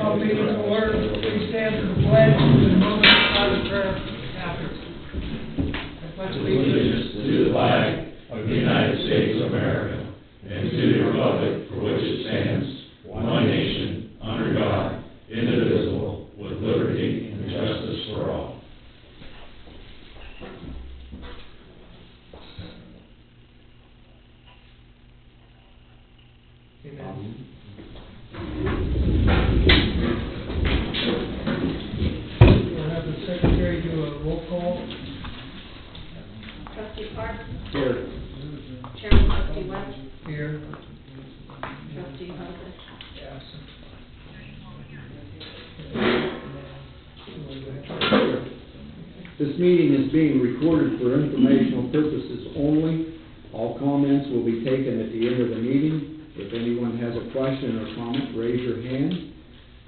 call the meeting to order. Please stand for the pledge and a moment of silent prayer after. I pledge allegiance to the flag of the United States of America and to the republic for which it stands, one nation, under God, indivisible, with liberty and justice for all. Amen. We'll have the secretary do a roll call. Trustee Park? Here. Chairman Trustee West? Here. Trustee Hovis? Absent. This meeting is being recorded for informational purposes only. All comments will be taken at the end of the meeting. If anyone has a question or comment, raise your hand.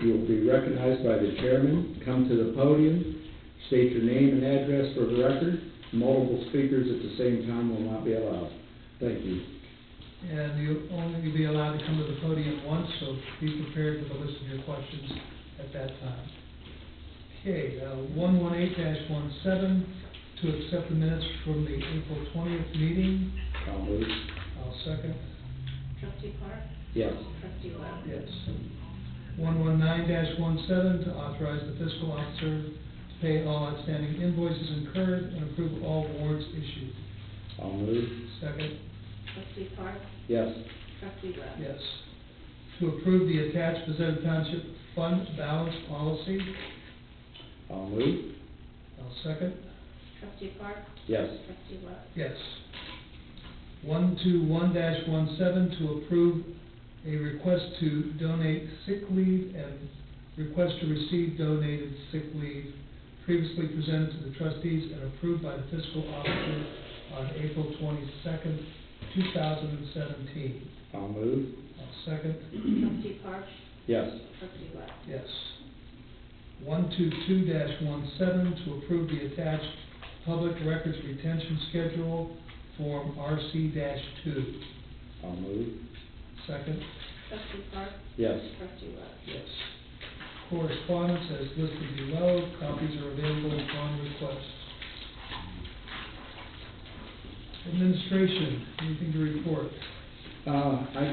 You will be recognized by the chairman. Come to the podium. State your name and address for the record. Multiple speakers at the same time will not be allowed. Thank you. And you'll only be allowed to come to the podium once, so be prepared with a list of your questions at that time. Okay, 118-17 to accept the minutes from the April 20th meeting. I'll move. I'll second. Trustee Park? Yes. Trustee West? Yes. 119-17 to authorize the fiscal officer to pay all outstanding invoices incurred and approve all warrants issued. I'll move. Second. Trustee Park? Yes. Trustee West? Yes. To approve the attached Bazetta Township Fund Balance Policy. I'll move. I'll second. Trustee Park? Yes. Trustee West? Yes. 121-17 to approve a request to donate sick leave and request to receive donated sick leave previously presented to the trustees and approved by the fiscal officer on April 22nd, 2017. I'll move. I'll second. Trustee Park? Yes. Trustee West? Yes. 122-17 to approve the attached public records retention schedule, Form RC-2. I'll move. Second. Trustee Park? Yes. Trustee West? Yes. Correspondence as listed below. Copies are available upon request. Administration, anything to report? I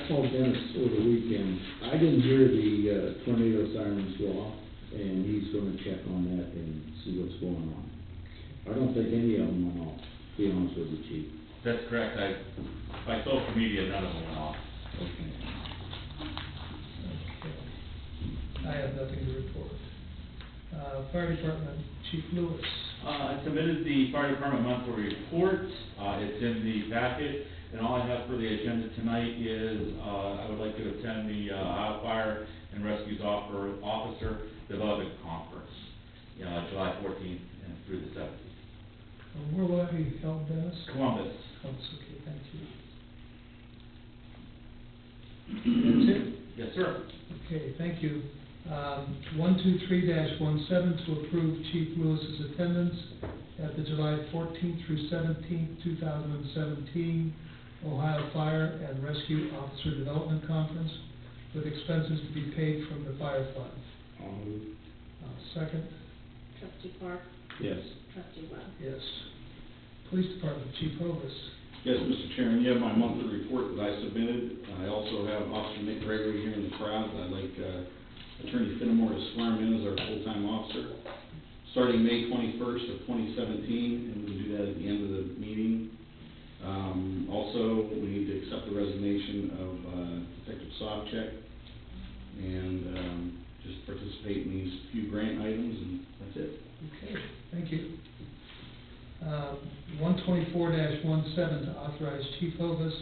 called Dennis over the weekend. I didn't hear the tornado sirens go off, and he's going to check on that and see what's going on. I don't think any of them went off, to be honest with you, Chief. That's correct. By social media, none of them went off. Okay. Okay. I have nothing to report. Fire Department, Chief Lewis. I submitted the fire department monthly report. It's in the packet, and all I have for the agenda tonight is I would like to attend the Fire and Rescues Officer Development Conference, July 14th and through the 17th. Where will that be held, Dennis? Columbus. Columbus, okay, thank you. That's it? Yes, sir. Okay, thank you. 123-17 to approve Chief Lewis's attendance at the July 14th through 17th, 2017 Ohio Fire and Rescue Officer Development Conference with expenses to be paid from the fire fund. I'll move. Second. Trustee Park? Yes. Trustee West? Yes. Police Department, Chief Hovis. Yes, Mr. Chairman, you have my monthly report that I submitted. I also have Officer Nick Gregory here in the crowd. I'd like Attorney Finnemore to swear him in as our full-time officer, starting May 21st of 2017, and we'll do that at the end of the meeting. Also, we need to accept the resignation of Detective Sovchek and just participate in these few grant items, and that's it. Okay, thank you. 124-17 to authorize Chief Hovis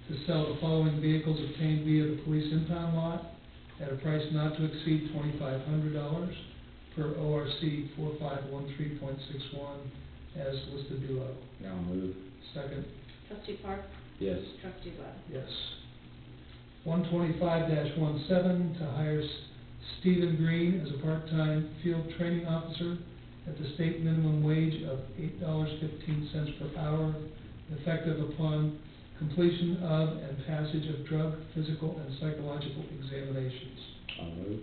to sell the following vehicles obtained via the police impound lot at a price not to exceed $2,500 per ORC 4513.61 as listed below. I'll move. Second. Trustee Park? Yes. Trustee West? Yes. 125-17 to hire Stephen Green as a part-time field training officer at the state minimum wage of $8.15 per hour, effective upon completion of and passage of drug, physical, and psychological examinations. I'll move.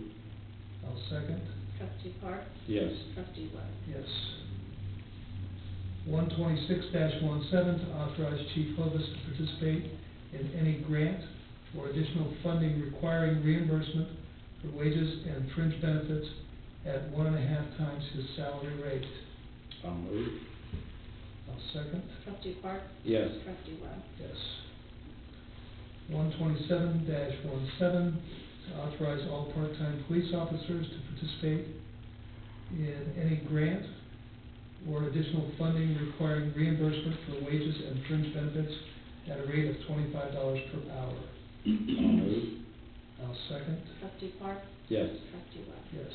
I'll second. Trustee Park? Yes. Trustee Webb? Yes. 126-17, to authorize Chief Hovis to participate in any grant or additional funding requiring reimbursement for wages and fringe benefits at 1.5 times his salary rate. I'll move. I'll second. Trustee Park? Yes. Trustee Webb? Yes. 127-17, to authorize all part-time police officers to participate in any grant or additional funding requiring reimbursement for wages and fringe benefits at a rate of $25 per hour. I'll move. I'll second. Trustee Park? Yes. Trustee Webb? Yes.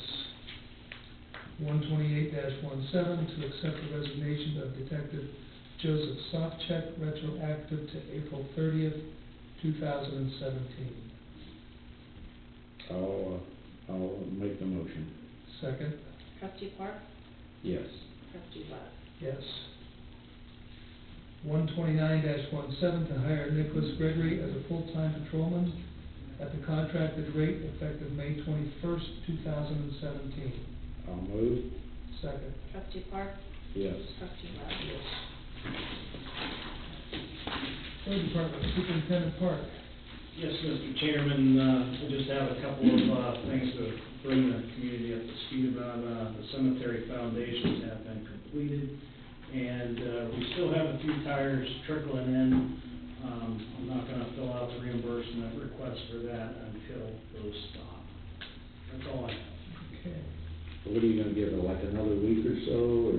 128-17, to accept the resignation of Detective Joseph Sofcheck, retroactive to April 30th, 2017. I'll make the motion. Second. Trustee Park? Yes. Trustee Webb? Yes. 129-17, to hire Nicholas Gregory as a full-time patrolman at the contracted rate effective May 21st, 2017. I'll move. Second. Trustee Park? Yes. Trustee Webb? Yes. Road Department, Superintendent Park. Yes, Mr. Chairman, I just have a couple of things to bring the community up to speed about. The cemetery foundations have been completed, and we still have a few tires trickling in. I'm not gonna fill out the reimbursement request for that until those stop. That's all I have. Okay. What are you gonna give it, like another week or so, or?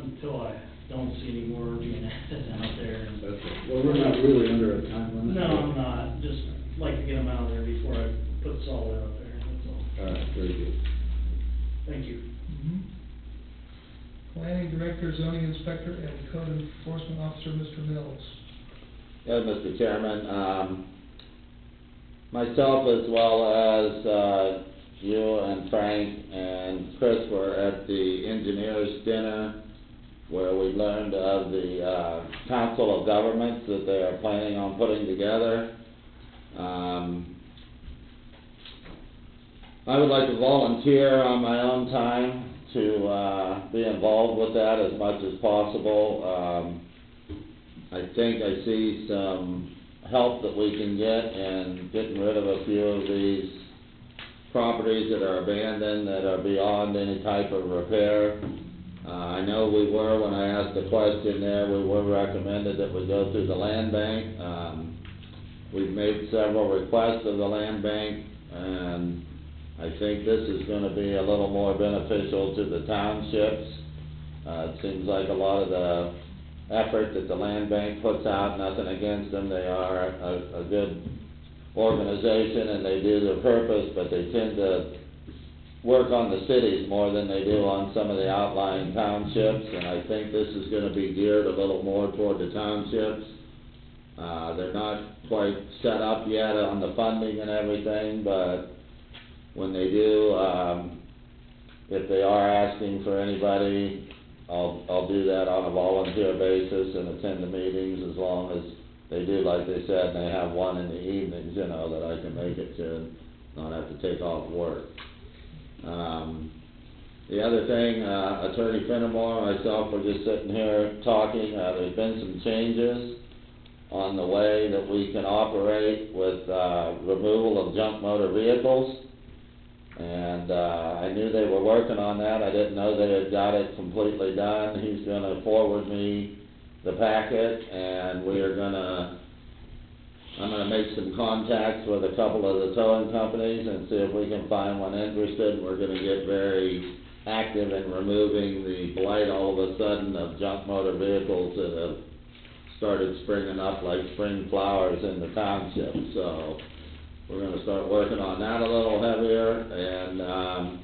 Until I don't see any more being added out there. And Well, we're not really under a time limit. no, I'm not. Just like to get them out of there before I put solid out there, that's all. All right, very good. Thank you. Planning Director, Zoning Inspector, and Code Enforcement Officer, Mr. Mills. Yes, Mr. Chairman, myself as well as, you and Frank and Chris were at the engineers' dinner where we learned of the, Council of Governments that they are planning on putting together. I would like to volunteer on my own time to, be involved with that as much as possible. I think I see some help that we can get in getting rid of a few of these properties that are abandoned, that are beyond any type of repair. I know we were, when I asked the question there, we were recommended that we go through the land bank. We've made several requests of the land bank, and I think this is gonna be a little more beneficial to the townships. It seems like a lot of the effort that the land bank puts out, nothing against them, they are a good organization and they do their purpose, but they tend to work on the cities more than they do on some of the outlying townships, and I think this is gonna be geared a little more toward the townships. They're not quite set up yet on the funding and everything, but when they do, if they are asking for anybody, I'll do that on a volunteer basis and attend the meetings as long as they do, like they said, and they have one in the evenings, you know, that I can make it to and not have to take off work. The other thing, Attorney Fenimore and myself were just sitting here talking, there's been some changes on the way that we can operate with, removal of junk motor vehicles. And, I knew they were working on that, I didn't know they had got it completely done. He's gonna forward me the packet, and I'm gonna make some contacts with a couple of the towing companies and see if we can find one interested. We're gonna get very active in removing the blight all of a sudden of junk motor vehicles that have started springing up like spring flowers in the township. So we're gonna start working on that a little heavier, and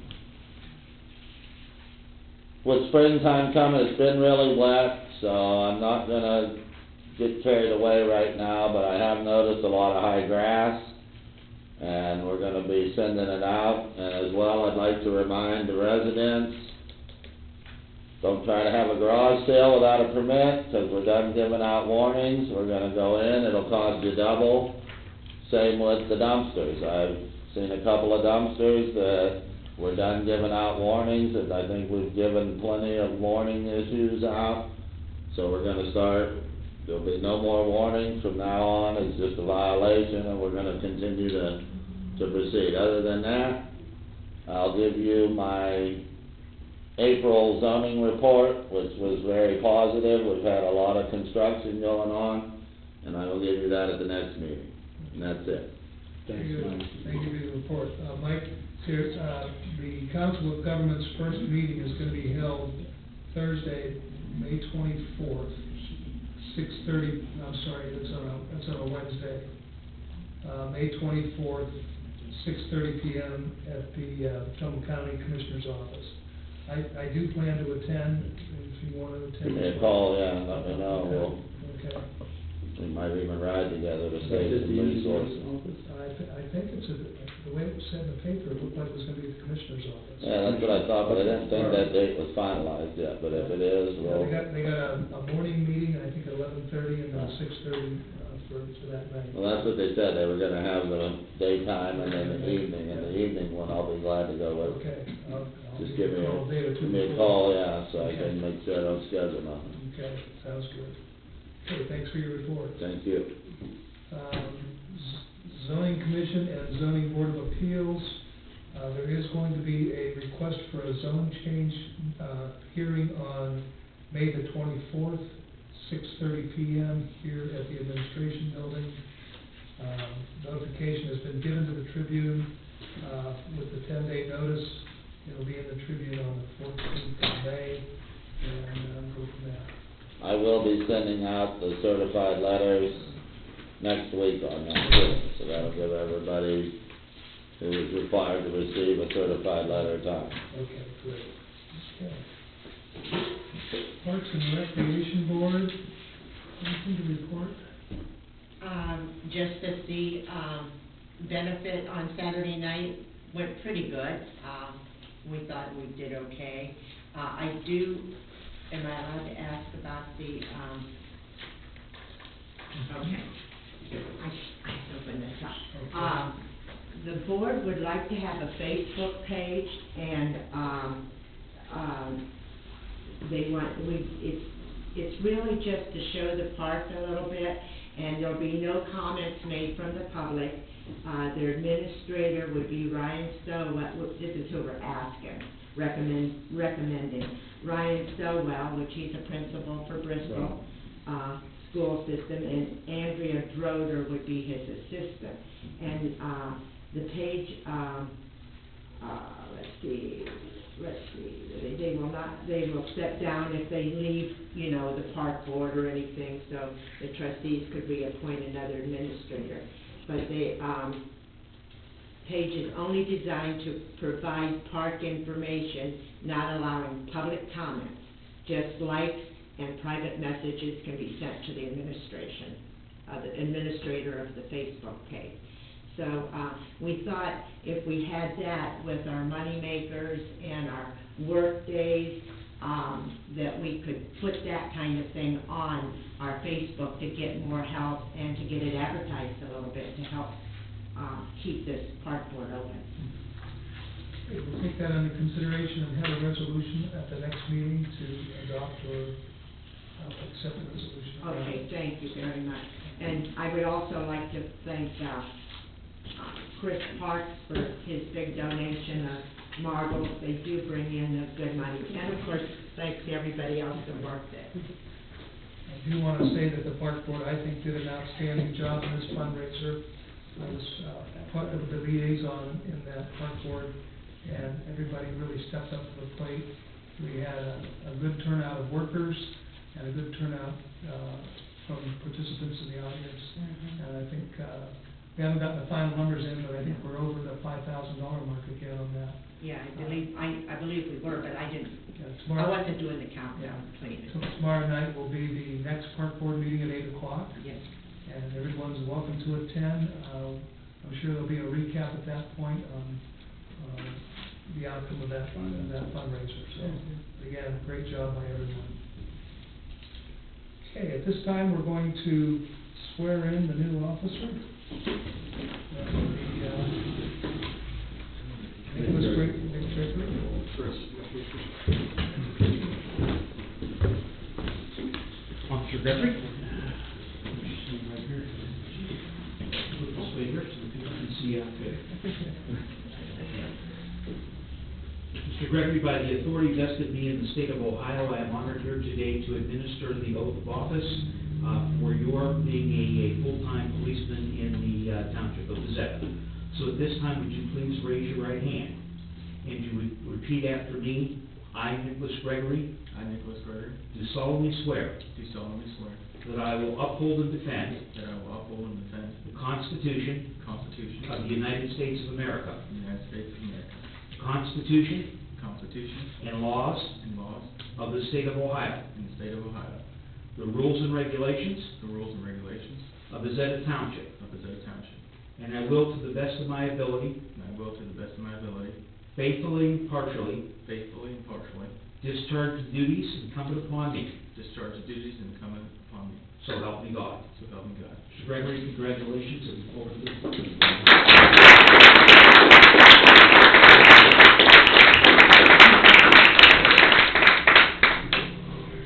with springtime coming, it's been really wet, so I'm not gonna get carried away right now, but I have noticed a lot of high grass, and we're gonna be sending it out. And as well, I'd like to remind the residents, don't try to have a garage sale without a permit, because we're done giving out warnings. We're gonna go in, it'll cost you double. Same with the dumpsters. I've seen a couple of dumpsters that we're done giving out warnings, and I think we've given plenty of warning issues out. So we're gonna start, there'll be no more warnings from now on, it's just a violation, and we're gonna continue to proceed. Other than that, I'll give you my April zoning report, which was very positive. We've had a lot of construction going on, and I will give you that at the next meeting, and that's it. Thanks, Mike. Thank you for the report. Mike, here, the Council of Governments' first meeting is gonna be held Thursday, May 24th, 6:30, I'm sorry, that's on a Wednesday. May 24th, 6:30 PM at the Trumbull County Commissioner's office. I do plan to attend, if you want to attend. Give me a call, yeah, and let me know, Okay. we might even ride together to Is save this some the resources. office? I think it's, the way it was said in the paper, it looked like it was gonna be at the Commissioner's office. Yeah, that's what I thought, but I didn't think that date was finalized yet, but if it is, Yeah, we'll, they got a morning meeting, I think 11:30 and then 6:30, for that night. well, that's what they said, they were gonna have the daytime and then the evening, and the evening one I'll be glad to go with. Okay. I'll Just give give me you a call a day or two give me a before. call, yeah, so I Okay. can make sure I don't schedule nothing. Okay, sounds good. Okay, thanks for your report. Thank you. Zoning Commission and Zoning Board of Appeals, there is going to be a request for a zone change, hearing on May the 24th, 6:30 PM here at the Administration Building. Notification has been given to the Tribune, with the 10-day notice. It'll be in the Tribune on the 14th of May, and go from there. I will be sending out the certified letters next week on that too, so that'll give everybody who is required to receive a certified letter time. Okay, great. Okay. Parks and Recreation Board, anything to report? Just that the, benefit on Saturday night went pretty good. We thought we did okay. Am I allowed to ask about the, okay. I open this up. The board would like to have a Facebook page, and, they want, it's really just to show the park a little bit, and there'll be no comments made from the public. Their administrator would be Ryan Stowell, this is who we're asking, recommending. Ryan Stowell, which he's a principal for Bristol, school system, and Andrea Droder would be his assistant. And, the page, they will step down if they leave, the park board or anything, so the trustees could reappoint another administrator. But the, page is only designed to provide park information, not allowing public comments. Just likes and private messages can be sent to the the administrator of the Facebook page. So, we thought if we had that with our money makers and our work days, that we could put that kind of thing on our Facebook to get more help and to get it advertised a little bit to help, keep this park board open. Okay, we'll take that under consideration and have a resolution at the next meeting to adopt or accept the resolution. Okay, thank you very much. And I would also like to thank, Chris Parks for his big donation of marbles. They do bring in a good money. And of course, thanks to everybody else that worked there. I do want to say that the park board, I think, did an outstanding job in this fundraiser. I was part of the liaison in that park board, and everybody really stepped up to the plate. We had a good turnout of workers and a good turnout from participants in the audience. And I think, we haven't gotten the final numbers in, but I think we're over the $5,000 mark again on that. Yeah, I believe we were, but I didn't, Yeah, I tomorrow, wasn't doing the countdown between it. so tomorrow night will be the next park board meeting at 8 o'clock. Yes. And everyone's welcome to attend. I'm sure there'll be a recap at that point on the outcome of that fundraiser. So, again, great job by everyone. Okay, at this time, we're going to swear in the new officer. That will be Nicholas Mr. Gregory? This way here, so people can see out there. Mr. Gregory, by the authority vested in me in the state of Ohio, I am honored here today to administer the oath of office for your being a full-time policeman in the township of Bazetta. So at this time, would you please raise your right hand? And you would repeat after me. I, Nicholas Gregory, do solemnly swear that I will uphold and defend the Constitution of the United States of America, the Constitution and laws of the state of Ohio, the rules and regulations of Bazetta Township, and I will, to the best of my ability, faithfully and impartially, discharge the duties incumbent upon me. So help me God. Mr. Gregory, congratulations, and over to the podium.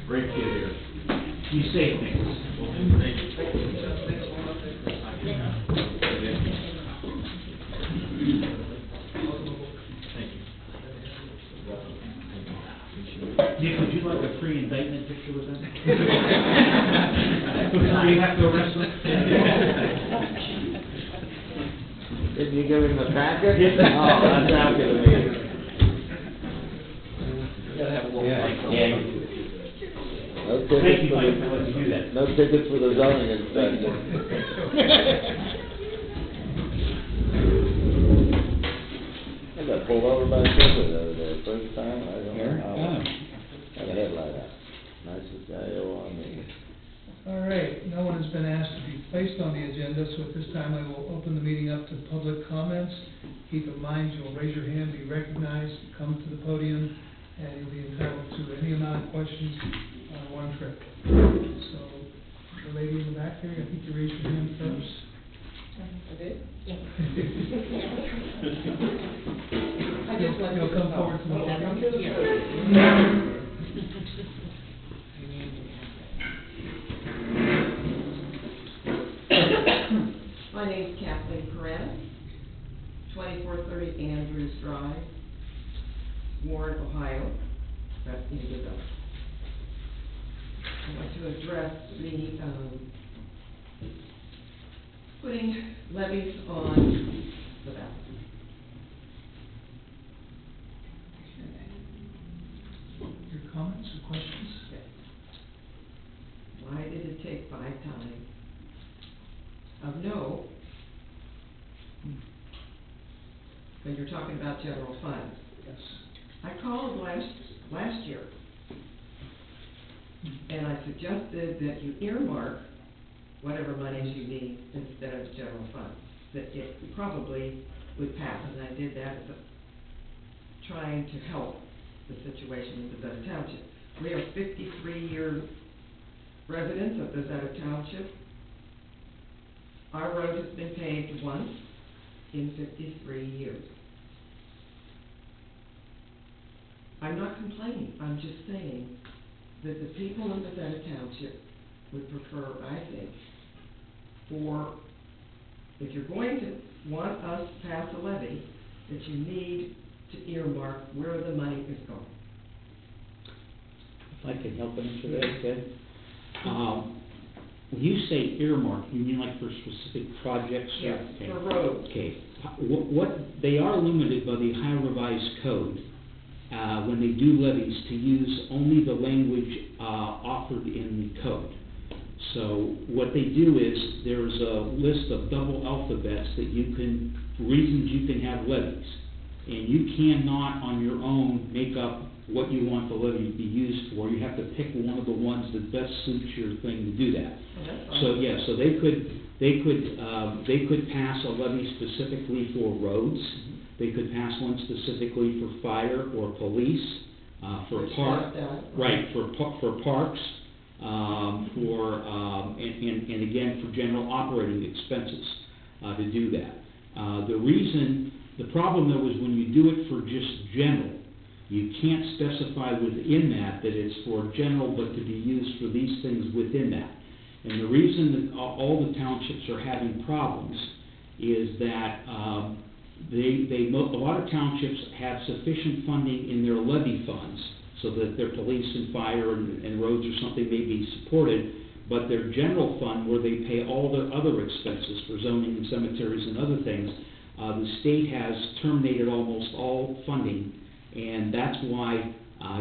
Great kid here. Be safe, Nicholas. Thank you. Nick, would you like a pre-indictment picture with them? We have to arrest them? Did you give him the packet? Oh, that's after the meeting. Gotta have a little Yeah. light. Yeah. No Thank tickets you, for Mike, for letting me do the, that. no tickets for the zoning inspector. I got pulled over by a trooper the other day, first time, I don't know how. Had a headlight out. Nicest guy ever on me. All right, no one has been asked to be placed on the agenda, so at this time I will open the meeting up to public comments. Keep in mind, you'll raise your hand, be recognized, come to the podium, and you'll be entitled to any amount of questions on one trip. So, the lady in the back there, I think you raised your hand first. I did? You'll come forward to the podium. My name's Kathleen Perez, 2430 Andrews Drive, Warren, Ohio. That's Indigo. I want to address the putting levies on the ballot. Your comments or questions? Yes. Why did it take 5 times of no, when you're talking about general funds? Yes. I called last year, and I suggested that you earmark whatever monies you need instead of general funds, that it probably would pass, and I did that as trying to help the situation in Bazetta Township. We are 53-year residents of Bazetta Township. Our road has been paved once in 53 years. I'm not complaining, I'm just saying that the people in Bazetta Township would prefer, I think, if you're going to want us to pass a levy, that you need to earmark where the money is going. If I could help answer that, Ted. When you say earmark, you mean like for specific projects? or- Yes, okay. for roads. Okay. What, they are limited by the Ohio Revised Code, when they do levies, to use only the language, offered in the code. So what they do is, there's a list of double alphabets reasons you can have levies. And you cannot on your own make up what you want the levy to be used for. You have to pick one of the ones that best suits your thing to do that. So yeah, so they could pass a levy specifically for roads. They could pass one specifically for fire or police, for parks, and again for general operating expenses to do that. The problem though is when you do it for just general, You can't specify within that it's for general, but to be used for these things within that. And the reason that all the townships are having problems is that a lot of townships have sufficient funding in their levy funds so that their police and fire and roads or something may be supported, but their general fund, where they pay all their other expenses for zoning and cemeteries and other things, the state has terminated almost all funding, and that's why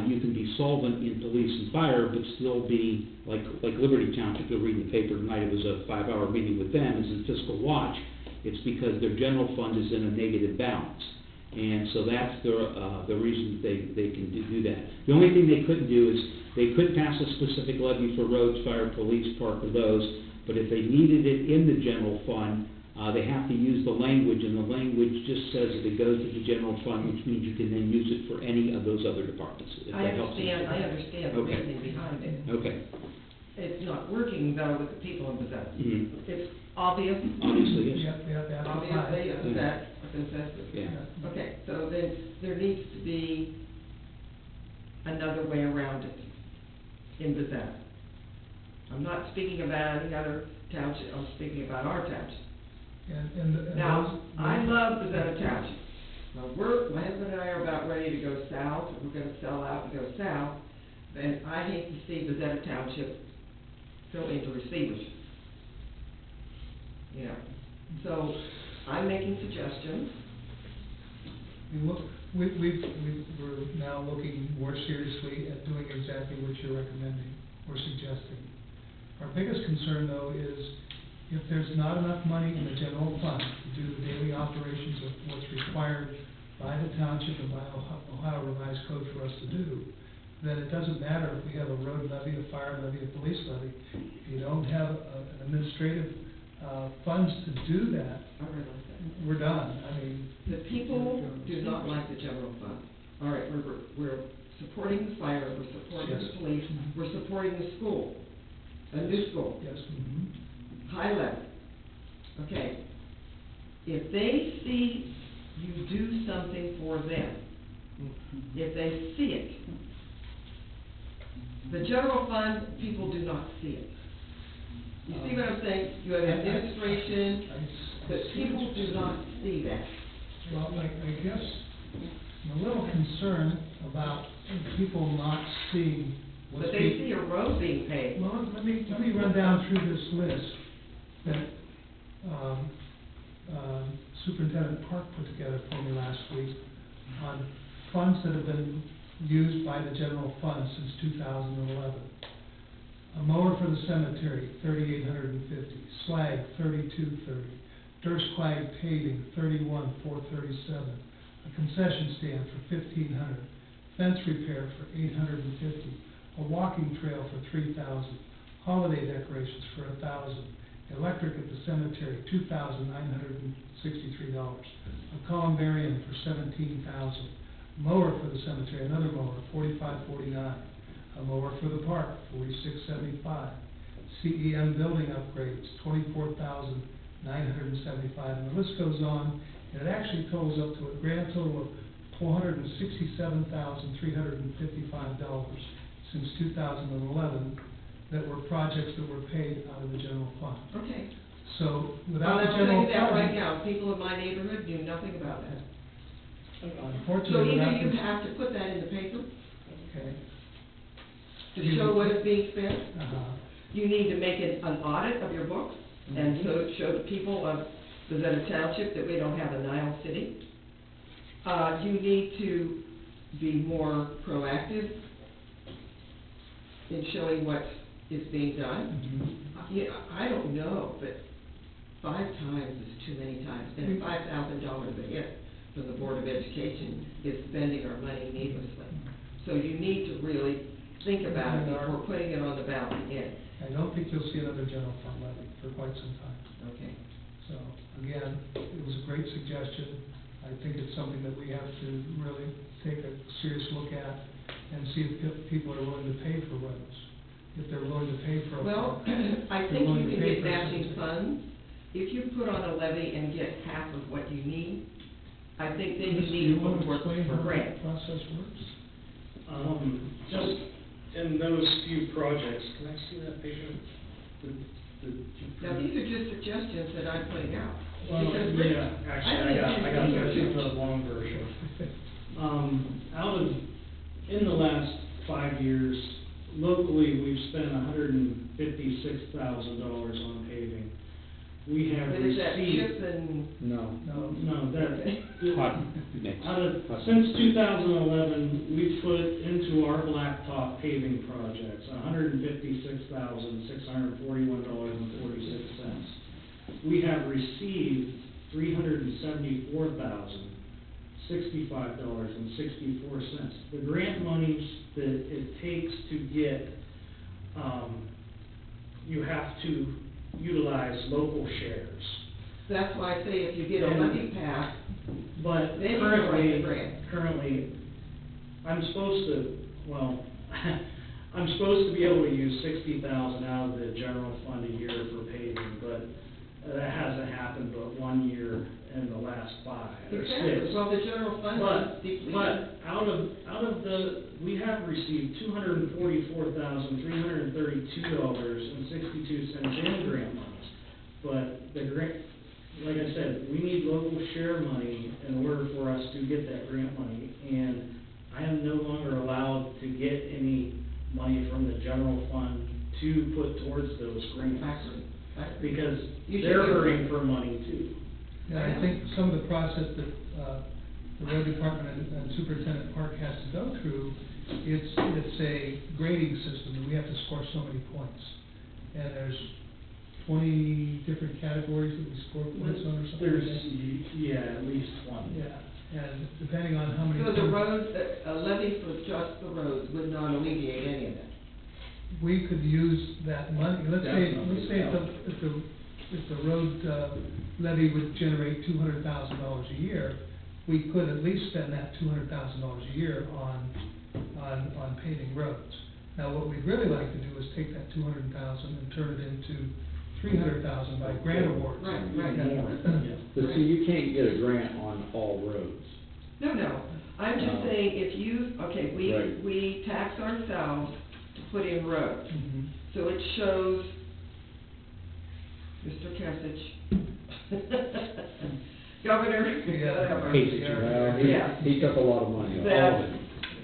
you can be solvent in police and fire, but still be, like Liberty Township, you'll read in the paper tonight, it was a 5-hour meeting with them, is in fiscal watch. It's because their general fund is in a negative balance. And so that's the reason they can do that. The only thing they couldn't do is, they could pass a specific levy for roads, fire, police, park, or those, but if they needed it in the general fund, they have to use the language, and the language just says that it goes to the general fund, which means you can then use it for any of those other departments, if I that helps. understand the Okay. reasoning behind it. Okay. It's not working though with the people in Bazetta. Mhm. It's obvious, Obviously, yes. Yep, that's the obviously, time. is that a consensus? Yeah. Okay, so then there needs to be another way around it in Bazetta. I'm not speaking about any other township, I'm speaking about our township. And Now, those- I love Bazetta Township. Now, my husband and I are about ready to go south, we're gonna sell out and go south, and I hate to see Bazetta Township go into receivership. You know, so I'm making suggestions. We're now looking more seriously at doing exactly what you're recommending or suggesting. Our biggest concern, though, is if there's not enough money in the general fund to do the daily operations of what's required by the township and by Ohio Revised Code for us to do, then it doesn't matter if we have a road levy, a fire levy, a police levy. If you don't have an administrative funds to do that, I realize that. we're done. I mean, The people do not like the general fund. All right, we're supporting the fire, we're supporting the Yes. police, we're supporting the school, a new school, yes. high level. Okay, if they see you do something for them, if they see it, the general fund, people do not see it. You see what I'm saying? You have administration, but people do not see that. Well, I guess I'm a little concerned about people not seeing what's But they see a road being paved. Well, let me run down through this list that Superintendent Park put together for me last week on funds that have been used by the general fund since 2011. A mower for the cemetery, $3,850. Slag, $3,230. Durst-Clag paving, $31,437. A concession stand for $1,500. Fence repair for $850. A walking trail for $3,000. Holiday decorations for $1,000. Electric at the cemetery, $2,963. A columbarium for $17,000. Mower for the cemetery, another mower, $45.49. A mower for the park, $46.75. CEM building upgrades, $24,975. And the list goes on, and it actually totals up to a grand total of $467,355 since 2011 that were projects that were paid out of the general fund. Okay. So Well, without the I'll tell general you that right fund, now, people in my neighborhood knew nothing about that. So unfortunately, either without you the, have to put that in the paper okay, to show what is being spent, uh-huh. you need to make an audit of your books, and so show the people of Bazetta Township that we don't have a Nile City. You need to be more proactive in showing what is being done. I don't know, but 5 times is too many times, and $5,000 a hit from the Board of Education is spending our money needlessly. So you need to really think about it before putting it on the ballot again. I don't think you'll see another general fund levy for quite some time. Okay. So, again, it was a great suggestion. I think it's something that we have to really take a serious look at and see if people are willing to pay for roads. If they're willing to pay for a. Well, I think you can get matching funds. If you put on a levy and get half of what you need, I think then you Do need you to want look to for, explain how grants. that process works? Just in those few projects, can I see that paper? Now, these are just suggestions that I'm putting out. Well, Because Rick- yeah, actually, don't I got think the long version. In the last 5 years, locally, we've spent $156,000 on paving. We have But is that received. chip and, No. No, that, Hot mix. since 2011, we've put into our blacktop paving projects $156,641.46. We have received $374,065.64. The grant monies that it takes to get, you have to utilize local shares. that's why I say if you get a levy passed, But then you can write the currently, grant. I'm supposed to, well, I'm supposed to be able to use 60,000 out of the general fund a year for paving, but that hasn't happened but 1 year in the last 5 or 6. Exactly, well, the general fund is depleted. But out of the, we have received $244,332.62 in grant monies. But the grant, like I said, we need local share money in order for us to get that grant money. And I am no longer allowed to get any money from the general fund to put towards those grants. Exactly. Because You should they're get- hurting for money too. Yeah, I think some of the process that, the road department and Superintendent Park has to go through, it's a grading system, and we have to score so many points. And there's 20 different categories that we score points on or something like There's, that. yeah, at least 20. Yeah, and depending on how many. So the points- roads, a levy for just the roads would not alleviate any of that. We could use that money, let's say Definitely. if the road levy would generate $200,000 a year, we could at least spend that $200,000 a year on paving roads. Now, what we'd really like to do is take that $200,000 and turn it into $300,000 by grant awards. Right. Yeah. But see, you can't get a grant on all roads. No, I'm just No. saying, if you, okay, Right. we tax ourselves to put in roads. Mhm. So it shows, Mr. Kesich, Governor, whatever. Well, Yeah. he took a lot of money, all of That, it.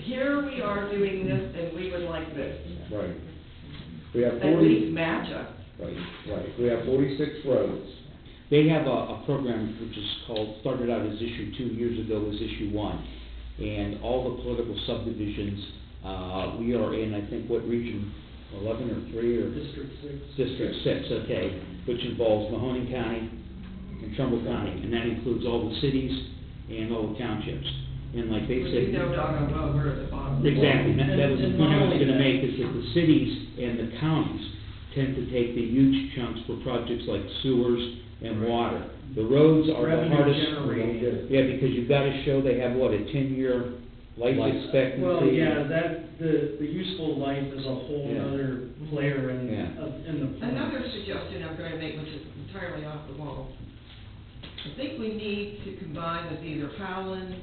here we are doing this, and we would like this. Right. We have At least match us. right. We have 46 roads. They have a program which is called, started out as issue 2 years ago, was issue 1. And all the political subdivisions, we are in, I think, what region, 11 or 3 or? District 6. District 6, okay, which involves Mahoning County and Trumbull County, and that includes all the cities and all the townships. And like they Which said. we know doggone well we're at the bottom. Exactly, that was the And point I was not only gonna that- make, is that the cities and the counties tend to take the huge chunks for projects like sewers and water. The roads are the Revenue hardest. generating. Yeah, because you've gotta show they have, what, a 10-year life expectancy? Well, yeah, the useful life is a whole Yeah. other player in, Yeah. in the plan. Another suggestion I'm going to make, which is entirely off the wall, I think we need to combine with either Howland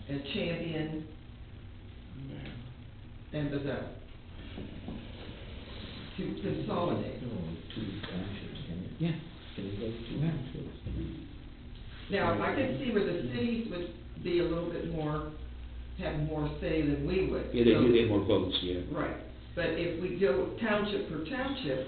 and Champion and Bazetta to consolidate. Yeah. Now, I can see where the cities would be a little bit more, have more say than we would. Yeah, they So- do, they have more votes, yeah. Right, but if we go township per township,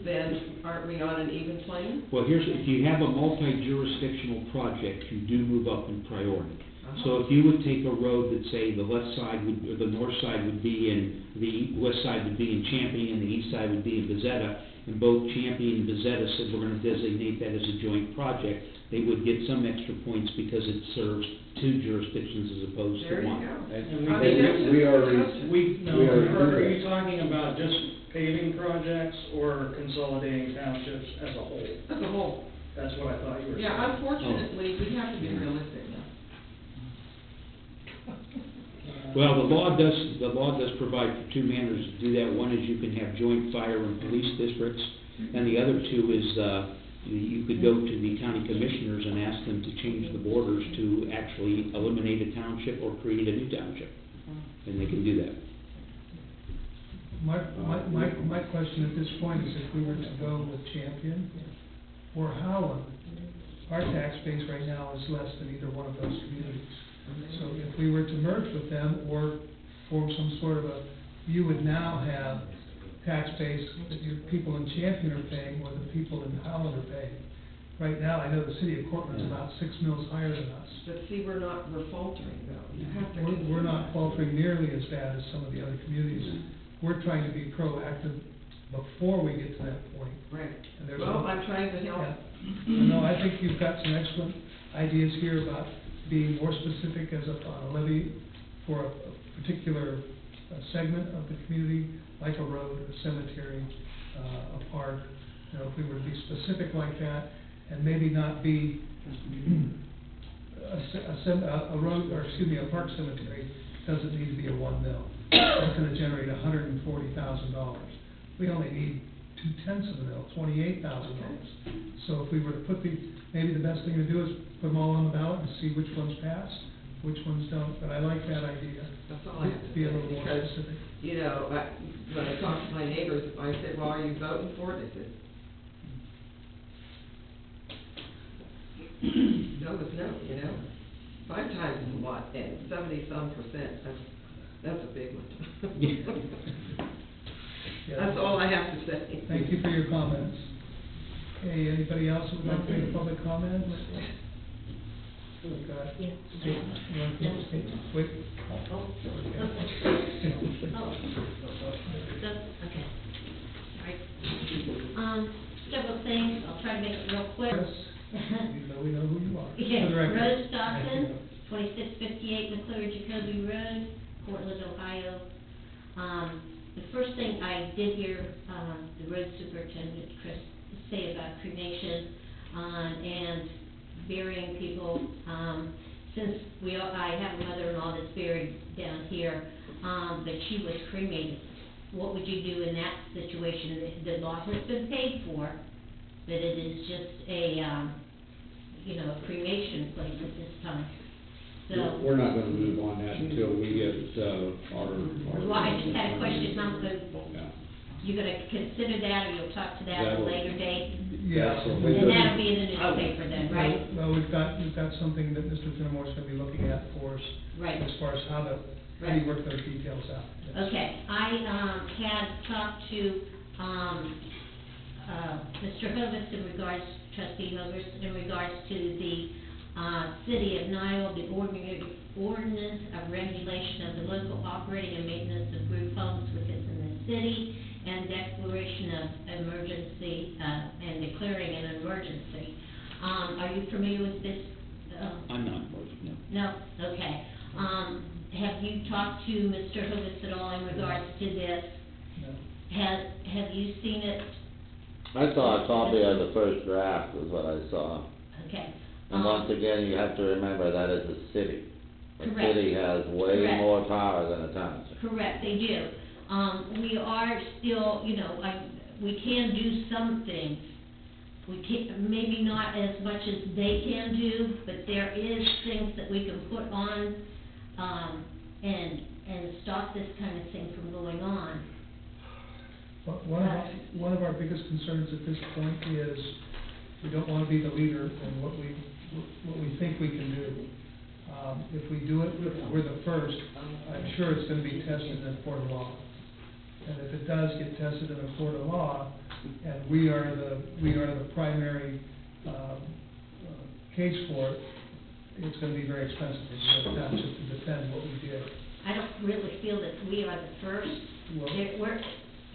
then aren't we on an even plane? Well, here's, if you have a multi-jurisdictional project, you do move up in priority. So if you would take a road that, say, the left side would, or the north side would be in, the west side would be in Champion, and the east side would be in Bazetta, and both Champion and Bazetta said we're gonna designate that as a joint project, they would get some extra points because it serves 2 jurisdictions as opposed There to you one. go. And I we- mean, that's we a already- suggestion. No, We already do are that. you talking about just paving projects or consolidating townships as a whole? As a whole. That's what I thought you were saying. Yeah, unfortunately, we have to be realistic now. Well, the law does provide for 2 manners to do that. One is you can have joint fire and police districts, and the other 2 is, You could go to the county commissioners and ask them to change the borders to actually eliminate a township or create a new township, and they can do that. My question at this point is if we were to go with Champion or Howland, our tax base right now is less than either one of those communities. So if we were to merge with them or form some sort of a, you would now have tax base that your people in Champion are paying or the people in Howland are paying. Right now, I know the city of Cortland's about 6 mils higher than us. But see, we're faltering though, you have to. We're not faltering nearly as bad as some of the other communities. We're trying to be proactive before we get to that point. Right, And there's well, no- I'm trying to help. Yeah. No, I think you've got some excellent ideas here about being more specific as on a levy for a particular segment of the community, like a road, a cemetery, a park. You know, if we were to be specific like that, and maybe not be a road, or excuse me, a park cemetery doesn't need to be a 1 mil. That's gonna generate $140,000. We only need 2/10 of a mil, $28,000. So if we were to put maybe the best thing to do is put them all on the ballot and see which ones pass, which ones don't, but I like that idea. That's all I have to Be a say, little more because, specific. you know, when I talk to my neighbors, I said, well, are you voting for it? They said, no is no, you know? 5 times is a lot, and 70-some%, that's a big one. Yeah. That's all I have to say. Thank you for your comments. Okay, anybody else who would like to make a public comment? We've got- Yeah. You want to take a statement? Wait. Okay. All right. Several things, I'll try to make it real quick. Chris, we know who you are. Yeah, For the record. Rose Stockton, 2658 McClure Jacoby Road, Portland, Ohio. The first thing I did hear, the road superintendent, Chris, say about cremation, and burying people, since I have a mother-in-law that's buried down here, but she was cremated. What would you do in that situation? The lot has been paid for, but it is just a, cremation place at this time. So, We're not gonna move on that until we get, our. well, I just had a question, Yeah. you're gonna consider that, or you'll talk to that at a That'll- later date? Yeah. Absolutely. And that'll be in the newspaper then, right? Well, we've got something that Mr. Finnemore's gonna be looking at for us. Right. As far as how you Right. work those details out. Yes. Okay, I, had talked to, Mr. Hovis in regards, trustee Hovis, in regards to the, city of Niles, the ordinance of regulation of the local operating and maintenance of group homes within the city, and declaration of emergency, and declaring an emergency. Are you familiar with this? I'm not, no. No, okay. Have you talked to Mr. Hovis at all in regards to this? No. Have you seen it? I saw a copy of the first draft is what I saw. Okay. And once again, you have to remember that is a city. The Correct. city has way Correct. more power than a township. Correct, they do. We are still, we can do some things. We can't, maybe not as much as they can do, but there is things that we can put on, and stop this kind of thing from going on. But one of our biggest concerns at this point is we don't want to be the leader in what we think we can do. If we do it, we're the first, I'm sure it's going to be tested in a court of law. And if it does get tested in a court of law, and we are the primary case for it, it's going to be very expensive for the township to defend what we did. I don't really feel that we are the first. Well,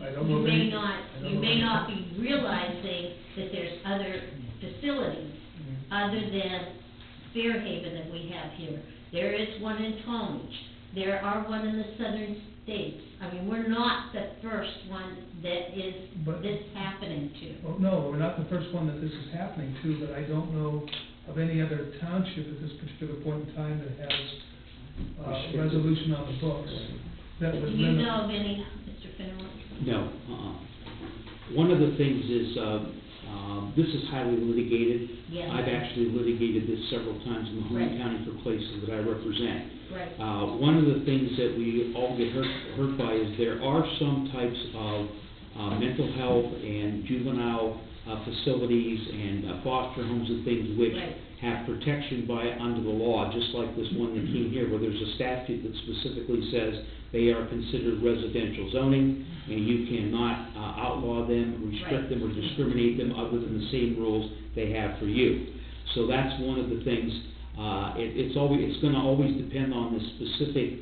I don't You know. may not be realizing that there's other facilities other than Fairhaven that we have here. There is one in Talmadge. There are one in the southern states. I mean, we're not the first one that is But- this happening to. Well, no, we're not the first one that this is happening to, but I don't know of any other township at this particular point in time that has resolution on the books that would Do you limit. know of any, Mr. Finneran? No, One of the things is, This is highly litigated. Yes. I've actually litigated this several times in Mahoney Right. County for places that I represent. Right. One of the things that we all get hurt by is there are some types of mental health and juvenile facilities and foster homes and things which Right. have protection under the law, just like this one that came here, where there's a statute that specifically says they are considered residential zoning, and you cannot outlaw them, restrict Right. them, or discriminate them other than the same rules they have for you. So that's one of the things. It's gonna always depend on the specific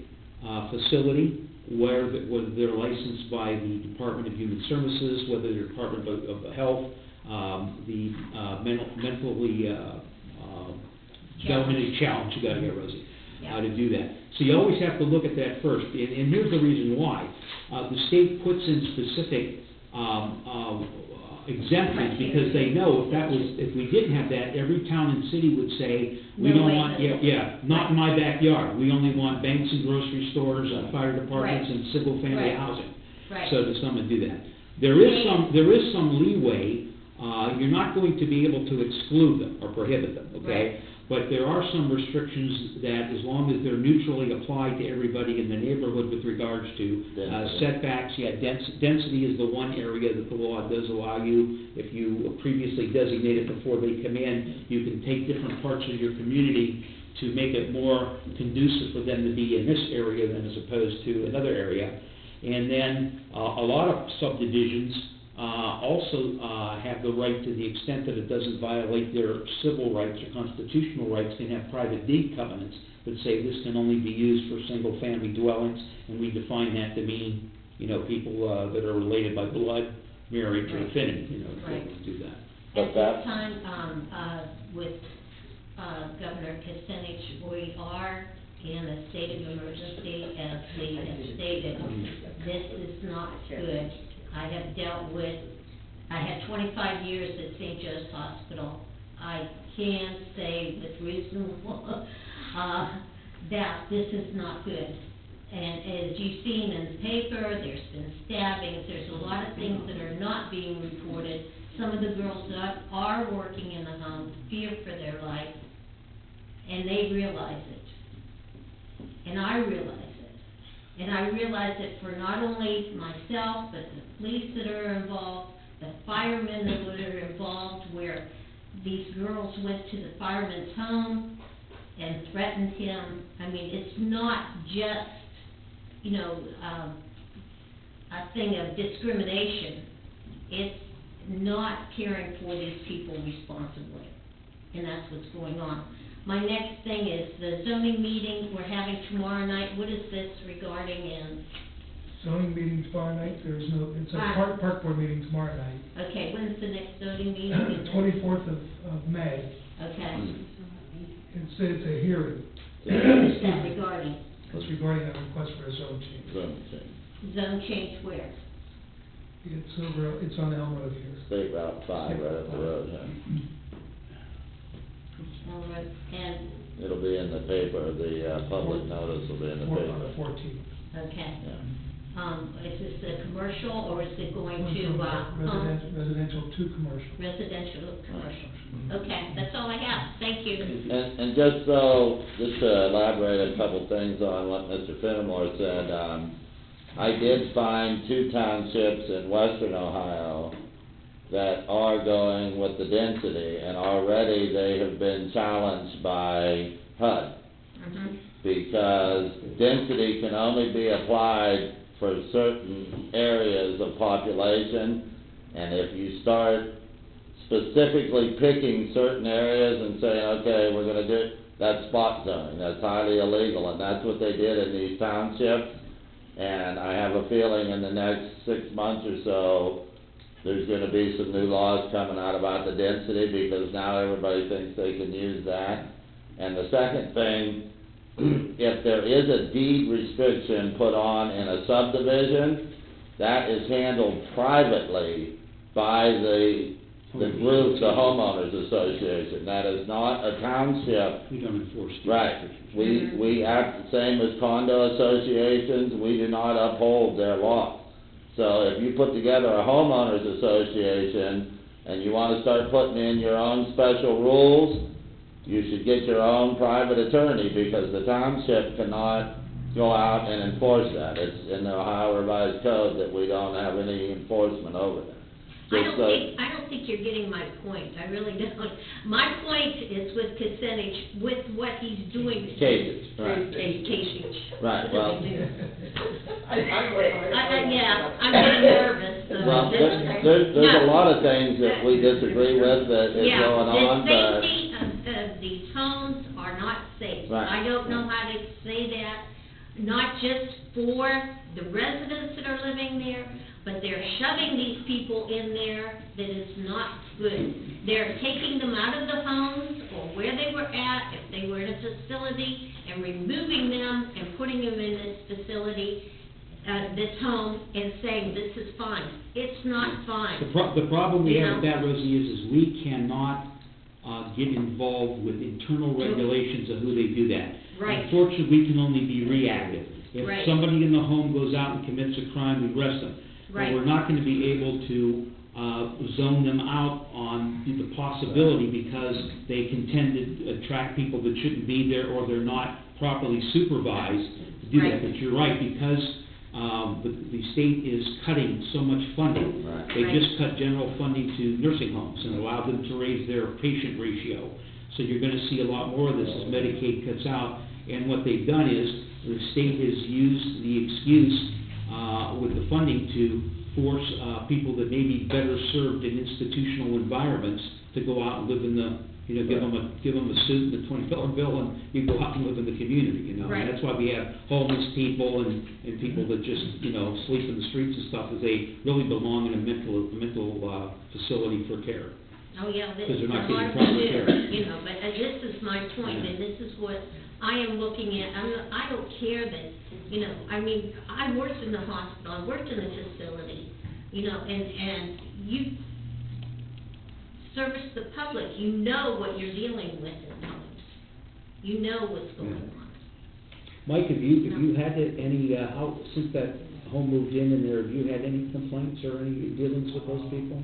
facility, whether they're licensed by the Department of Human Services, whether they're Department of Health, the mentally developmentally challenged, you gotta get Rosie, to do that. So you always have to look at that first, and here's the reason why. The state puts in specific exemptions, because they know if we didn't have that, every town and city would say, we No don't way. want, not in my backyard. We only want banks and grocery stores, fire departments, Right. and single-family Right. housing. Right. So does someone do that? There is some leeway. You're not going to be able to exclude them or prohibit them, okay? Right. But there are some restrictions that, as long as they're neutrally applied to everybody in the neighborhood with regards to setbacks, density is the one area that the law does allow you. If you previously designated before they come in, you can take different parts of your community to make it more conducive for them to be in this area than as opposed to another area. And then, a lot of subdivisions, also have the right, to the extent that it doesn't violate their civil rights or constitutional rights, can have private deed covenants that say this can only be used for single-family dwellings, and we define that to mean, people that are related by blood, marriage, or Right. affinity, Right. to do that. At this time, with Governor Kucinich, we are in a state of emergency, as he has stated. This is not good. I had 25 years at St. Joe's Hospital. I can say with reasonable, that this is not good. And as you've seen in the paper, there's been stabbings, there's a lot of things that are not being reported. Some of the girls that are working in the home fear for their life, and they realize it. And I realize it. And I realize it for not only myself, but the police that are involved, the firemen that are involved, where these girls went to the fireman's home and threatened him. I mean, it's not just, a thing of discrimination. It's not caring for these people responsibly. And that's what's going on. My next thing is the zoning meeting we're having tomorrow night. What is this regarding? And Zoning meeting tomorrow night, it's a park board meeting tomorrow night. okay, when's the next zoning meeting? 24th of May. Okay. It's a hearing. What is that regarding? It's regarding a request for a zone change. Zone change where? It's on Elm Road here. State Route 5, right up the road, All right, and, It'll be in the paper, the public notice will be in the On paper. the 14th. okay. Yeah. Is this a commercial, or is it going to, Residential to commercial. residential to commercial? Okay, that's all I have. Thank you. And just to elaborate a couple things on what Mr. Fenimore said, I did find 2 townships in western Ohio that are going with the density, and already they have been challenged by HUD. Mhm. Because density can only be applied for certain areas of population, and if you start specifically picking certain areas and saying, okay, we're gonna do, that's spot zoning, that's highly illegal, and that's what they did in these townships. And I have a feeling in the next 6 months or so, there's gonna be some new laws coming out about the density, because now everybody thinks they can use that. And the second thing, if there is a deed restriction put on in a subdivision, that is handled privately by the group, the homeowners association. That is not a township. We don't enforce the Right. restrictions. We act the same as condo associations, we do not uphold their laws. So if you put together a homeowners association, and you wanna start putting in your own special rules, you should get your own private attorney, because the township cannot go out and enforce that. It's in the Ohio Revised Code that we don't have any enforcement over that. I don't think you're getting my point, I really don't. My point is with Kucinich, with what he's doing. Cases, right. Cases. Right, well, Yeah, I'm getting nervous, so. well, there's a lot of things that we disagree with that is going on, Yeah, but. the safety of these homes are not safe. Right. I don't know how to say that, not just for the residents that are living there, but they're shoving these people in there that is not good. They're taking them out of the homes or where they were at, if they were in a facility, and removing them and putting them in this facility, this home, and saying, this is fine. It's not fine. The problem we You have with know? that, Rosie, is we cannot, get involved with internal regulations of who they do that. Right. Unfortunately, we can only be reactive. If Right. somebody in the home goes out and commits a crime, we arrest them. Right. But we're not gonna be able to, zone them out on the possibility because they can tend to attract people that shouldn't be there, or they're not properly supervised to do that. Right. But you're right, because, the state is cutting so much funding. Right. They Right. just cut general funding to nursing homes and allowed them to raise their patient ratio. So you're gonna see a lot more of this as Medicaid cuts out. And what they've done is, the state has used the excuse, with the funding to force, people that may be better served in institutional environments to go out and live in the, you know, give them a suit and a $20 bill, and you go out and live in the community, you know? Right. And that's why we have homeless people and people that just, you know, sleep in the streets and stuff, is they really belong in a mental facility for care. Oh, yeah, this 'Cause is they're not a getting hard proper to do, care. you know, but this is my point, Yeah. and this is what I am looking at. I don't care that, you know, I mean, I worked in the hospital, I worked in the facility, you know, and you service the public, you know what you're dealing with in homes. You know what's going on. Mike, have you had any, how, since that home moved in there, have you had any complaints or any dealings with those people?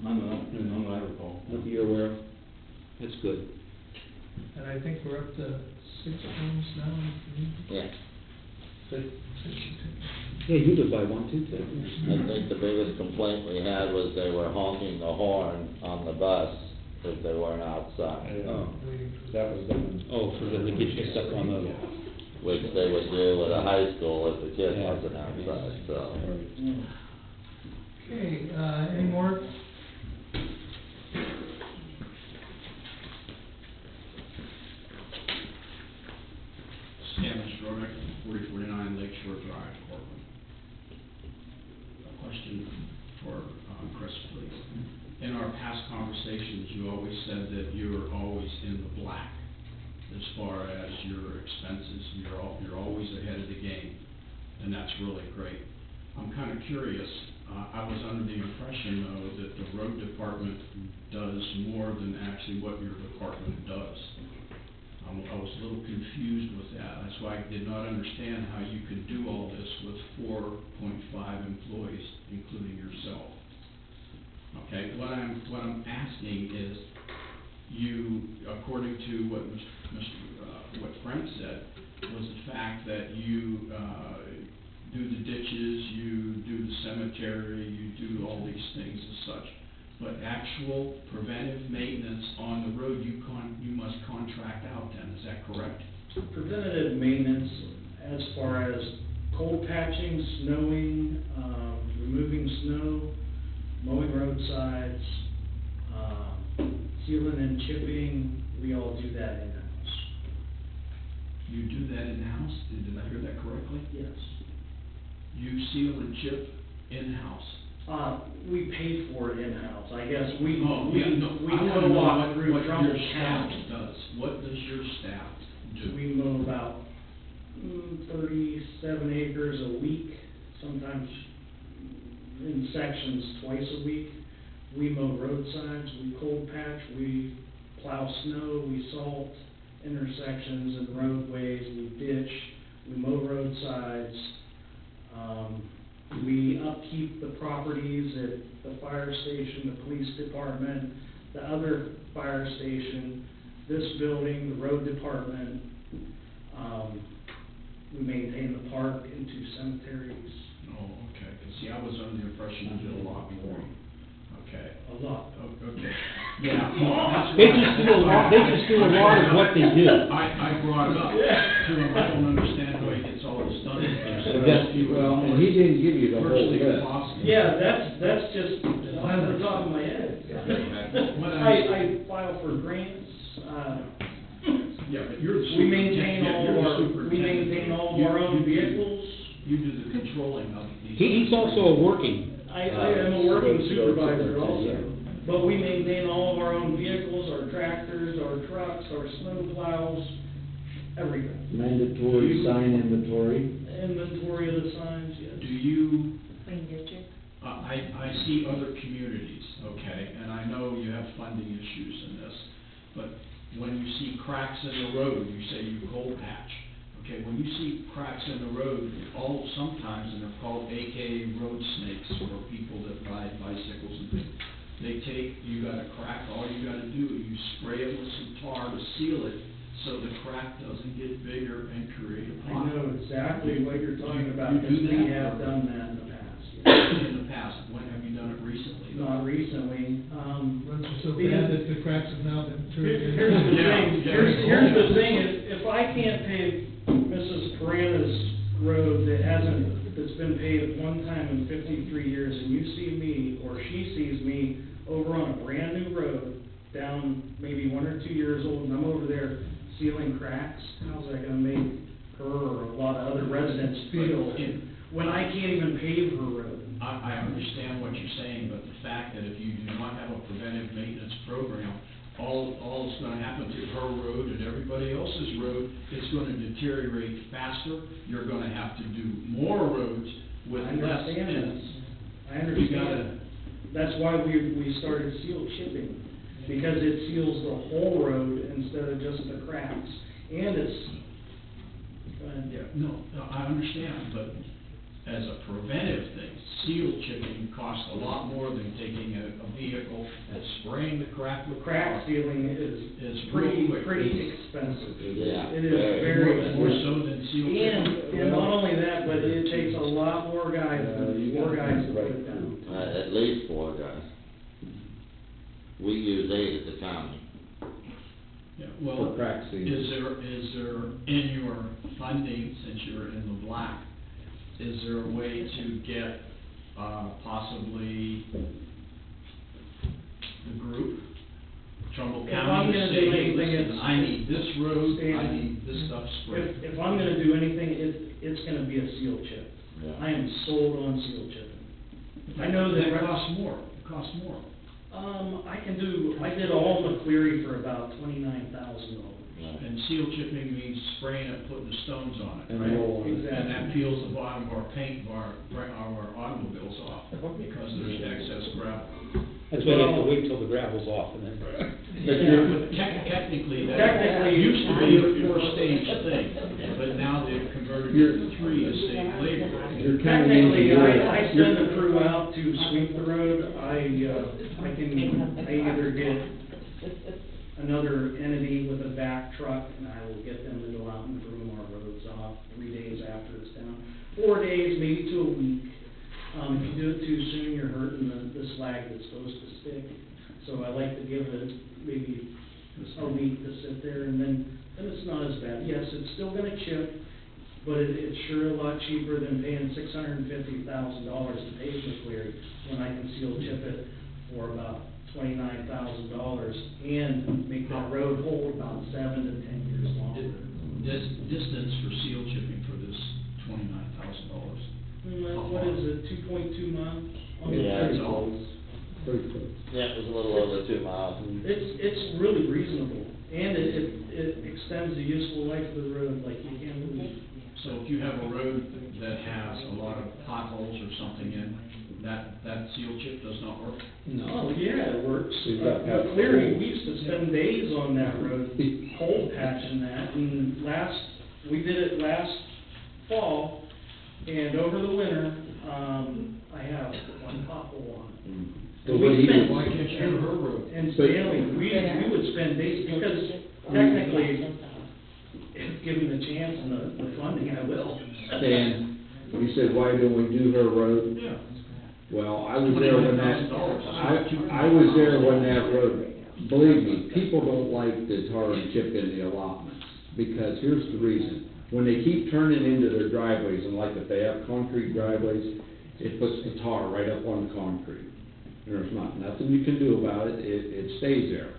None that I recall. Nothing you're aware of? That's good. And I think we're up to 6 homes now in the community. Yeah. Yeah, you live by one too, Ted. I think the biggest complaint we had was they were honking the horn on the bus if they weren't outside, That was done. Oh, for the kids get stuck on the, which they would do at a high school if the kid wasn't outside, so. Okay, any more? Scammers Road, 4049 Lakeshore Drive, Portland. A question for Chris, please. In our past conversations, you always said that you were always in the black as far as your expenses. You're always ahead of the game, and that's really great. I'm kind of curious. I was under the impression, though, that the road department does more than actually what your department does. I was a little confused with that. That's why I did not understand how you could do all this with 4.5 employees, including yourself. Okay, what I'm asking is, you, according to what what Frank said, was the fact that you do the ditches, you do the cemetery, you do all these things as such. But actual preventive maintenance on the road, you must contract out then, is that correct? Preventative maintenance as far as cold patching, snowing, removing snow, mowing roadsides, sealing and chipping, we all do that in-house. You do that in-house? Did I hear that correctly? Yes. You seal and chip in-house? We pay for it in-house, I guess, we I want to mow know off what through your Trumbull staff County. does. What does your staff do? We mow about 37 acres a week, sometimes in sections twice a week. We mow roadsides, we cold patch, we plow snow, we salt intersections and roadways, we ditch, we mow roadsides. We upkeep the properties at the fire station, the police department, the other fire station, this building, the road department. We maintain the park and 2 cemeteries. Oh, okay, 'cause see, I was under the impression you did a lot more. Okay. A lot. Okay. Yeah. That's They why- just do a lot, they just do a lot of what they do. I brought it up to him, I don't understand how he gets all this done. Well, and he didn't give you the whole Virtually list. impossible. Yeah, that's just off the top of my head. What I file for grants, Yeah, but you're the we maintain superintendent. You're the we superintendent. maintain all of our own vehicles. You do the controlling of these. He's also a working, I am a working Road supervisor superintendent. also, but we maintain all of our own vehicles, our tractors, our trucks, our snow plows, everything. Mandatory sign inventory. Inventory of the signs, yes. Do you, Clean district. I see other communities, okay, and I know you have funding issues in this, but when you see cracks in the road, you say you cold patch. Okay, when you see cracks in the road, sometimes, and they're called AKA road snakes for people that ride bicycles and things. You got a crack, all you gotta do is you spray it with some tar to seal it, so the crack doesn't get bigger and create a I pothole. know exactly what you're talking about, You do because we that? have done that in the past. yes. In the past, when have you done it recently? Not recently, Roads are so bad that the cracks have now been turned into. Here's the Yeah, thing, yeah. here's the thing, if I can't pave Mrs. Perana's road that's been paved one time in 53 years, and you see me, or she sees me, over on a brand-new road, down maybe 1 or 2 years old, and I'm over there sealing cracks, how's that gonna make her or a lot of other residents feel when I can't even pave her road? I understand what you're saying, but the fact that if you do not have a preventive maintenance program, all that's gonna happen to her road and everybody else's road, it's gonna deteriorate faster. You're gonna have to do more roads with I less. understand and this. I You gotta, understand. That's why we started seal chipping, because it seals the whole road instead of just the cracks. And it's, go ahead. yeah, no, I understand, but as a preventive thing, seal chipping costs a lot more than taking a vehicle and spraying the crack with Crack tar. sealing Is is real quick. pretty expensive. Yeah, It is very. very More expensive. so than seal chipping. And not only that, but it takes a lot more guys to put it down. At least 4 guys. We use 8 at the county. Yeah, For well, crack sealing. is there, in your funding, since you're in the black, is there a way to get, possibly the group, Trumbull If I'm County, to gonna say, do hey, anything, listen, it's- I need this road, I Stan, need this stuff sprayed. If I'm gonna do anything, it's gonna be a seal chip. Yeah. I am sold on seal chipping. I know that. That costs more, it costs more. I did all McCleary for about $29,000. And seal chipping means spraying it, putting the stones on it, And right? roll on it. And that peels the bottom of our paint of our automobiles off, because there's excess gravel. that's why you have to wait till the gravel's off and then. Technically, that Technically- used to be a 4-stage thing, but now they've converted it to 3 to save labor. Your county Technically, engineer. I send the crew out to sweep the road. I either get another entity with a back truck, and I will get them to go out and broom our roads off 3 days after it's down. 4 days, maybe to a week. If you do it too soon, you're hurting the slag that's supposed to stick. So I like to give it maybe a week to sit there, and then it's not as bad. Yes, it's still gonna chip, but it's sure a lot cheaper than paying $650,000 to pave McCleary, when I can seal chip it for about $29,000 and make that road hold about 7 to 10 years longer. Distance for seal chipping for this $29,000. What is it, 2.2 miles? Yeah, Pretty it's all- close. Pretty close. Yeah, it was a little over 2 miles. It's really reasonable, and it extends the useful life of the road like you can't believe. So if you have a road that has a lot of potholes or something in, that seal chip does not work? Oh, yeah, it works. We've got But clearly, we used to spend days on that road, cold patching that, and we did it last fall, and over the winter, I have one pothole on it. The way he was- Why can't you have her road? And Stanley, we would spend days, because technically, if given the chance and the funding, I will. Stan, you said, why don't we do her road? Yeah. Well, I was there when that, $29,000. I was there when that road, believe me, people don't like the tar and chip in the allotments, because here's the reason. When they keep turning into their driveways, and like if they have concrete driveways, it puts the tar right up on the concrete. There's nothing you can do about it, it stays there.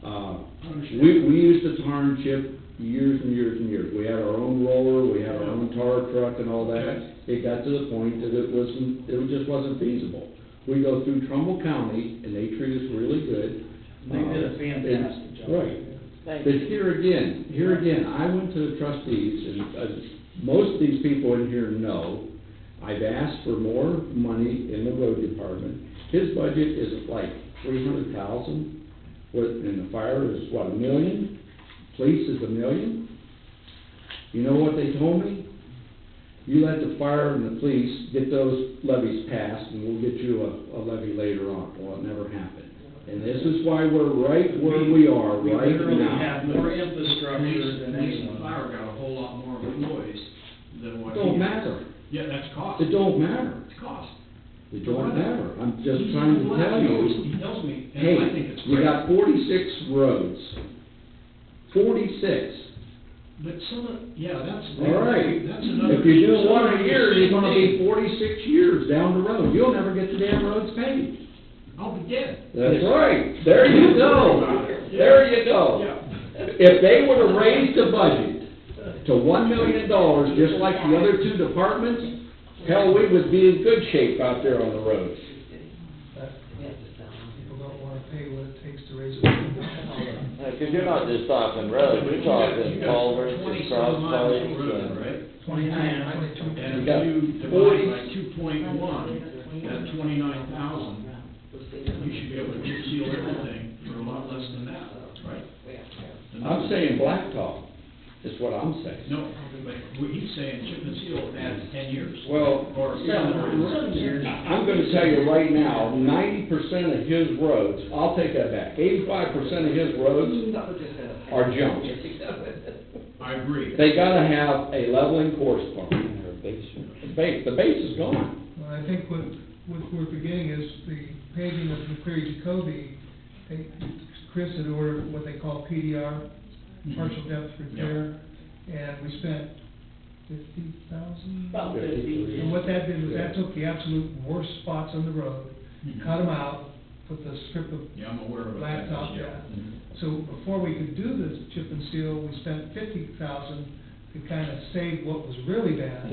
We used to tar and chip years and years and years. We had our own roller, we had our own tar truck and all that. It got to the point that it just wasn't feasible. We go through Trumbull County, and they treat us really good. They did a fantastic job. Right. But here again, I went to the trustees, and most of these people in here know, I've asked for more money in the road department. His budget is like $300,000, and the fire is, what, $1 million? Police is $1 million? You know what they told me? You let the fire and the police get those levies passed, and we'll get you a levy later on. Well, it never happened. And this is why we're right where we are We right literally now. have more infrastructure than Police and anyone. fire got a whole lot more employees than what. It don't he- matter. Yeah, that's cost. It don't matter. It's cost. It don't matter. I'm just He's trying in to the tell lab. you. He tells me, and Hey, I think it's you great. got 46 roads. 46. But some of, yeah, that's. All right. That's another. If you do some one of a the year, same you're gonna be thing. 46 years down the road. You'll never get the damn roads paved. I'll be dead. That's right. There you go. There you go. Yeah. If they would have raised the budget to $1 million, just like the other two departments, hell, we would be in good shape out there on the roads. People don't wanna pay what it takes to raise it. Because you're not just talking roads, you're talking You got culverts and 27 cross miles of pipes road, and. right? 29, And You got if you 40 divide by 2.1, at 29,000, you should be able to chip seal everything for a lot less than that, right? I'm saying blacktop, is what I'm saying. No, but what he's saying, chip and seal adds 10 years. Well, Or 7 years. I'm gonna tell you right now, 90% of his roads, I'll take that back, 85% of his roads are junk. I agree. They gotta have a leveling course plan. The base is gone. Well, I think what we're forgetting is the paving of McCreary-Jacoby. Chris had ordered what they call PDR, partial depth repair, and we spent $50,000. About 50. And what that did was that took the absolute worst spots on the road, cut them out, put the strip of Yeah, I'm aware of it. blacktop Yeah. down. So before we could do this chip and seal, we spent $50,000 to kind of save what was really bad.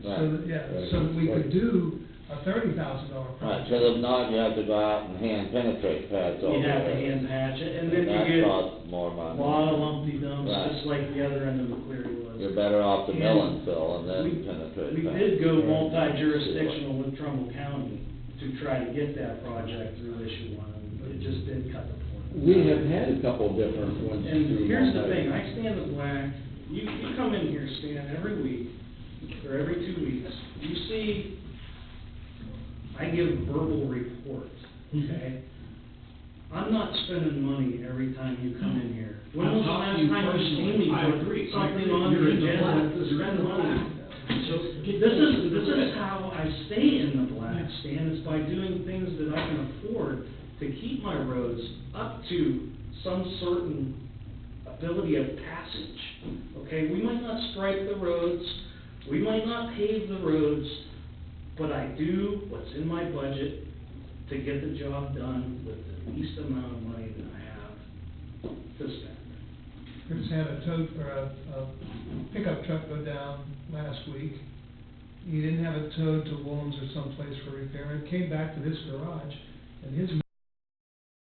So that, yeah, so that we could do a $30,000 Right, project. because if not, you have to go out and hand penetrate pads over You have to there. hand patch it, and then That you get costs more a money. lot of lumpy dumps, Right. just like the other end of McCleary was. You're better off to mill and fill and then We- penetrate. We pads. did go multi-jurisdictional with Trumbull County to try to get that project through issue one, but it just didn't cut the point. We have had a couple different ones. And through here's the multi- thing, I stand the black, you come in here, Stan, every week, or every 2 weeks, you see, I give verbal reports, okay? I'm not spending money every time you come in here. When I'm was the talking last to you time you personally. seen me I put agree. something on You're the in the agenda black. to You're in spend the money? black. So This is how I stay in the black, Stan, is by doing things that I can afford to keep my roads up to some certain ability of passage. Okay, we might not stripe the roads, we might not pave the roads, but I do what's in my budget to get the job done with the least amount of money that I have to spend. Chris had a tow, or a pickup truck go down last week. He didn't have it towed to Woolens or someplace for repair. It came back to this garage, and his